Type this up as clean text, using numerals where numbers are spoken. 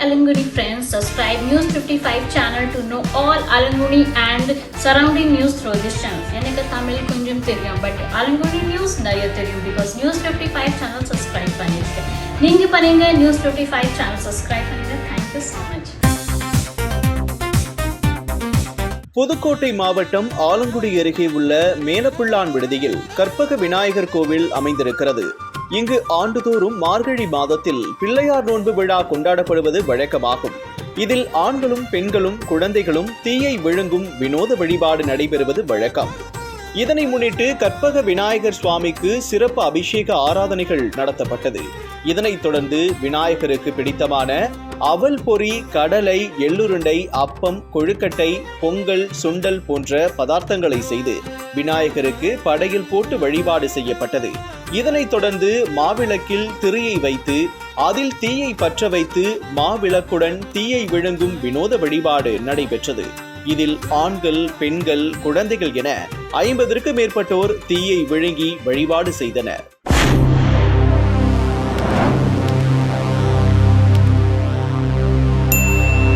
Alangudi friends, subscribe News 55 channel to know all Alangudi and surrounding news through this channel. எனக்கு தமிழ் கொஞ்சம் தெரியும், but Alangudi news நிறைய தெரியும் because News 55 channel subscribe பண்ணிருக்கேன். நீங்க பண்ணுங்க News 55 channel subscribe பண்ணுங்க. Thank you so much. Pudukkottai மாவட்டம் ஆலங்குடி அருகே உள்ள மேலப்புள்ளான் விடுதியில் கற்பக விநாயகர் கோவில் அமைந்திருக்கிறது. இங்கு ஆண்டுதோறும் மார்கழி மாதத்தில் பிள்ளையார் நோன்பு விழா கொண்டாடப்படுவது வழக்கமாகும். இதில் ஆண்களும் பெண்களும் குழந்தைகளும் தீயை விழுங்கும் வினோத வழிபாடு நடைபெறுவது வழக்கம். இதனை முன்னிட்டு கற்பக விநாயகர் சுவாமிக்கு சிறப்பு அபிஷேக ஆராதனைகள் நடத்தப்பட்டது. இதனைத் தொடர்ந்து விநாயகருக்கு பிடித்தமான அவல் பொரி, கடலை, எள்ளுருண்டை, அப்பம், கொழுக்கட்டை, பொங்கல், சுண்டல் போன்ற பதார்த்தங்களை செய்து விநாயகருக்கு படையில் போட்டு வழிபாடு செய்யப்பட்டது. இதனைத் தொடர்ந்து மாவிளக்கில் திரியை வைத்து அதில் தீயை பற்ற வைத்து மாவிளக்குடன் தீயை விழுங்கும் வினோத வழிபாடு நடைபெற்றது. இதில் ஆண்கள், பெண்கள், குழந்தைகள் என 50க்கும் மேற்பட்டோர் தீயை விழுங்கி வழிபாடு செய்தனர்.